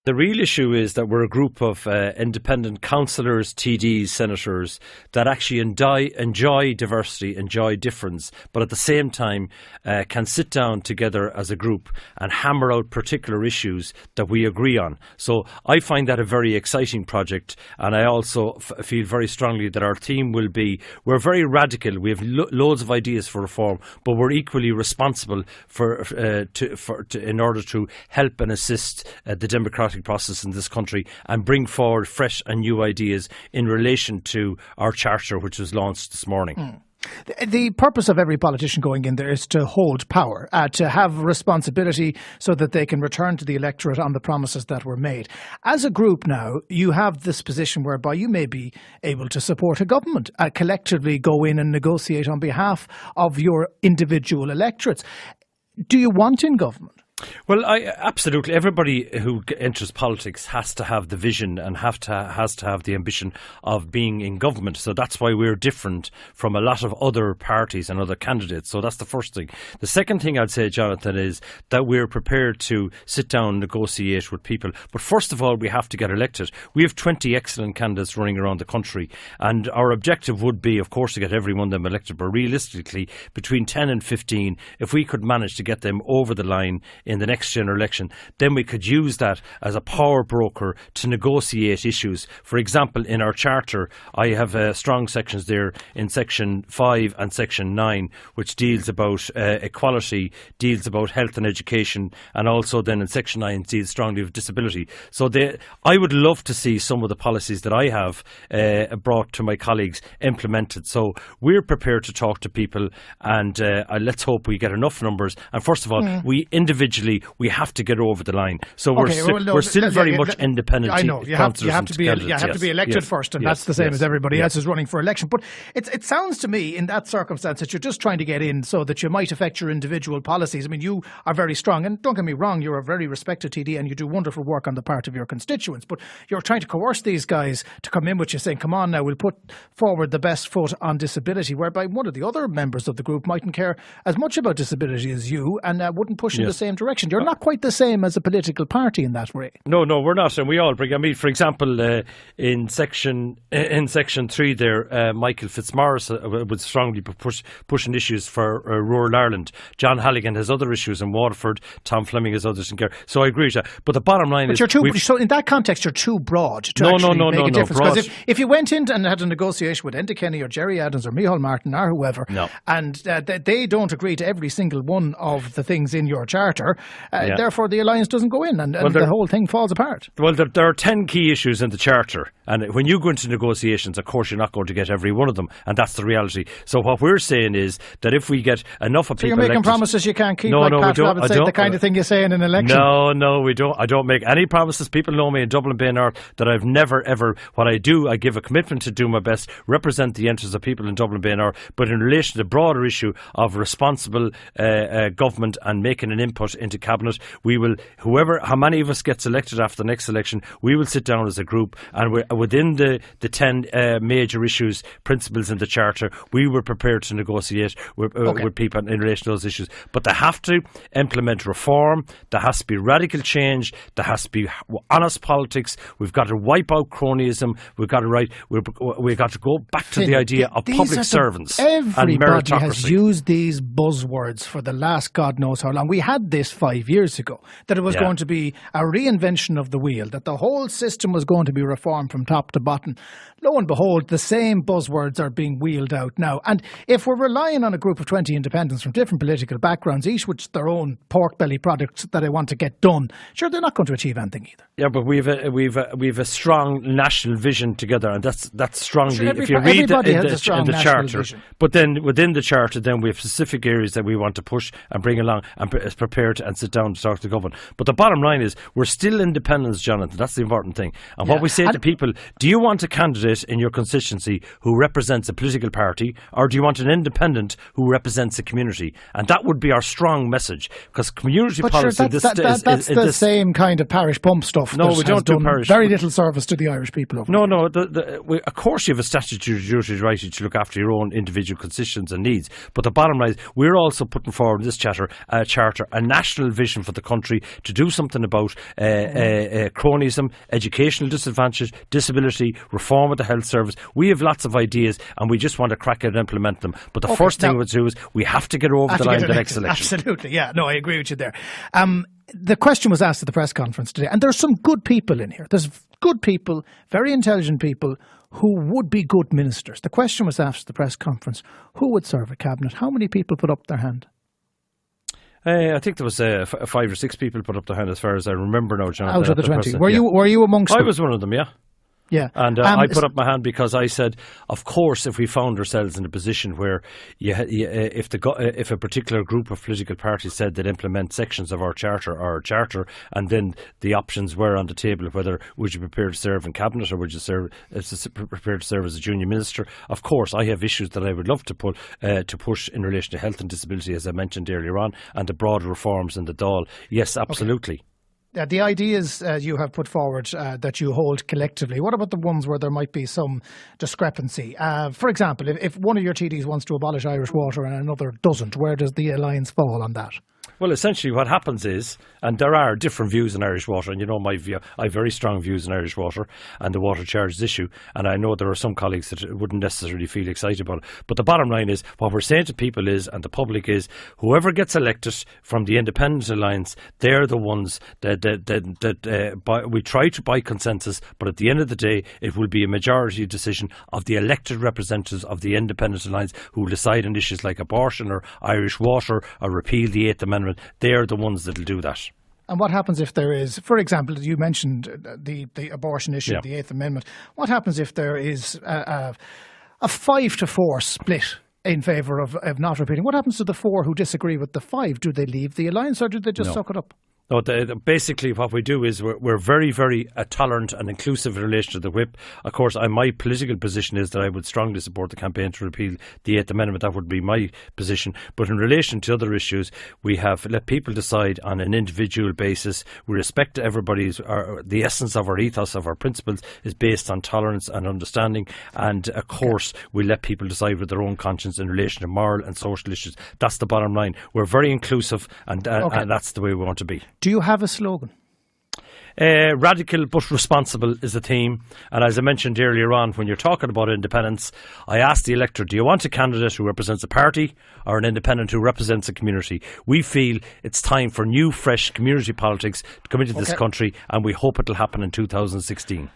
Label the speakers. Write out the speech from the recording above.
Speaker 1: The real issue is that we're a group of independent councillors, TDs, senators that actually enjoy diversity, enjoy difference, but at the same time can sit down together as a group and hammer out particular issues that we agree on. So I find that a very exciting project, and I also feel very strongly that our team we're very radical. We have loads of ideas for reform, but we're equally responsible in order to help and assist the democratic process in this country and bring forward fresh and new ideas in relation to our charter, which was launched this morning.
Speaker 2: The purpose of every politician going in there is to hold power, to have responsibility so that they can return to the electorate on the promises that were made. As a group now, you have this position whereby you may be able to support a government, collectively go in and negotiate on behalf of your individual electorates. Do you want in government?
Speaker 1: Well, absolutely. Everybody who enters politics has to have the vision and has to have the ambition of being in government. So that's why we're different from a lot of other parties and other candidates. So that's the first thing. The second thing I'd say, Jonathan, is that we're prepared to sit down and negotiate with people. But first of all, we have to get elected. We have 20 excellent candidates running around the country. And our objective would be, of course, to get every one of them elected. But realistically, between 10 and 15, if we could manage to get them over the line in the next general election, then we could use that as a power broker to negotiate issues. For example, in our charter, I have strong sections there in section 5 and section 9, which deals about equality, deals about health and education, and also then in section 9 deals strongly with disability. So I would love to see some of the policies that I have brought to my colleagues implemented. So we're prepared to talk to people, and let's hope we get enough numbers. And first of all, we individually, we have to get over the line. So we're still very much independent.
Speaker 2: I know you have to be elected first, and that's the same as everybody else is running for election. But it sounds to me in that circumstance that you're just trying to get in so that you might affect your individual policies. I mean, you are very strong, and don't get me wrong, you're a very respected TD and you do wonderful work on the part of your constituents. But you're trying to coerce these guys to come in with you, saying, "Come on now, we'll put forward the best foot on disability," whereby one of the other members of the group mightn't care as much about disability as you and wouldn't push in the same direction. You're not quite the same as a political party in that way. No,
Speaker 1: we're not, and we all bring. I mean, for example, in section 3 there, Michael Fitzmaurice would strongly be pushing issues for rural Ireland. John Halligan has other issues in Waterford. Tom Fleming has others in Kerry. So I agree with that. But the bottom line is,
Speaker 2: so in that context, you're too broad to make a difference. Because if you went in and had a negotiation with Enda Kenny or Jerry Adams or Micheál Martin or whoever, and they don't agree to every single one of the things in your charter, therefore the alliance doesn't go in and the whole thing falls apart.
Speaker 1: Well, there are 10 key issues in the charter, and when you go into negotiations, of course you're not going to get every one of them, and that's the reality. So what we're saying is that if we get enough of people
Speaker 2: you're making
Speaker 1: elected,
Speaker 2: promises you can't keep, Pat Rabbitte said, the kind of thing you say in an election.
Speaker 1: No, we don't. I don't make any promises. People know me in Dublin Bay North that I've never ever, what I do, I give a commitment to do my best, represent the interests of people in Dublin Bay North, but in relation to the broader issue of responsible government and making an input into cabinet, we will, how many of us gets elected after the next election, we will sit down as a group, and within the 10 major issues, principles in the charter, we were prepared to negotiate with people in relation to those issues. But they have to implement reform, there has to be radical change, there has to be honest politics, we've got to wipe out cronyism, we've got to go back to the idea of public servants and meritocracy.
Speaker 2: Everybody has used these buzzwords for the last God knows how long. We had this 5 years ago, that it was going to be a reinvention of the wheel, that the whole system was going to be reformed from top to bottom. Lo and behold, the same buzzwords are being wheeled out now. And if we're relying on a group of 20 independents from different political backgrounds, each with their own pork belly products that they want to get done, sure, they're not going to achieve anything either.
Speaker 1: Yeah, but we've a strong national vision together, and that's strongly. Sure, if you read in the charter, vision. But then within the charter, then we have specific areas that we want to push and bring along and prepare to and sit down to talk to the government. But the bottom line is, we're still independents, Jonathan. That's the important thing. And what we say to people: do you want a candidate in your constituency who represents a political party, or do you want an independent who represents a community? And that would be our strong message, because community policy.
Speaker 2: That's the same kind of parish pump stuff.
Speaker 1: No, we don't do parish.
Speaker 2: Very little service to the Irish people.
Speaker 1: Of course, you have a statutory duty right to look after your own individual constituents and needs. But the bottom line is, we're also putting forward in this charter a national national vision for the country to do something about cronyism, educational disadvantage, disability, reform of the health service. We have lots of ideas and we just want to crack it and implement them. But the first thing we do is we have to get over the line the next election.
Speaker 2: Absolutely, yeah. No, I agree with you there. The question was asked at the press conference today, and there's some good people in here. There's good people, very intelligent people who would be good ministers. The question was asked at the press conference, who would serve a cabinet? How many people put up their hand?
Speaker 1: I think there was 5 or 6 people put up their hand as far as I remember now, John.
Speaker 2: Out of the 20. Were you amongst them?
Speaker 1: I was one of them, yeah.
Speaker 2: Yeah.
Speaker 1: And I put up my hand because I said, of course, if we found ourselves in a position where if a particular group of political parties said they'd implement sections of our charter, and then the options were on the table of whether would you be prepared to serve in cabinet or would you prepared to serve as a junior minister, of course, I have issues that I would love to push in relation to health and disability, as I mentioned earlier on, and the broader reforms in the Dáil. Yes, absolutely. Okay.
Speaker 2: The ideas you have put forward that you hold collectively, what about the ones where there might be some discrepancy? For example, if one of your TDs wants to abolish Irish Water and another doesn't, where does the alliance fall on that?
Speaker 1: Well, essentially what happens is, and there are different views on Irish Water, and you know my view, I have very strong views on Irish Water and the water charges issue, and I know there are some colleagues that wouldn't necessarily feel excited about it. But the bottom line is, what we're saying to people is, and the public is, whoever gets elected from the Independent Alliance, they're the ones that we try to buy consensus, but at the end of the day, it will be a majority decision of the elected representatives of the Independent Alliance who will decide on issues like abortion or Irish Water or repeal the 8th Amendment. They're the ones that will do that.
Speaker 2: And what happens if there is, for example, you mentioned the abortion issue, the 8th Amendment. What happens if there is a 5-4 split in favour of not repealing? What happens to the 4 who disagree with the 5? Do they leave the alliance or do they just suck it up?
Speaker 1: No, basically what we do is we're very, very tolerant and inclusive in relation to the whip. Of course, my political position is that I would strongly support the campaign to repeal the 8th Amendment. That would be my position. But in relation to other issues, we have let people decide on an individual basis. We respect everybody's, the essence of our ethos, of our principles is based on tolerance and understanding. And of course, we let people decide with their own conscience in relation to moral and social issues. That's the bottom line. We're very inclusive and that's the way we want to be.
Speaker 2: Do you have a slogan?
Speaker 1: Radical but responsible is the theme, and as I mentioned earlier on, when you're talking about independence, I asked the electorate, do you want a candidate who represents a party or an independent who represents a community? We feel it's time for new fresh community politics to come into this country, and we hope it'll happen in 2016.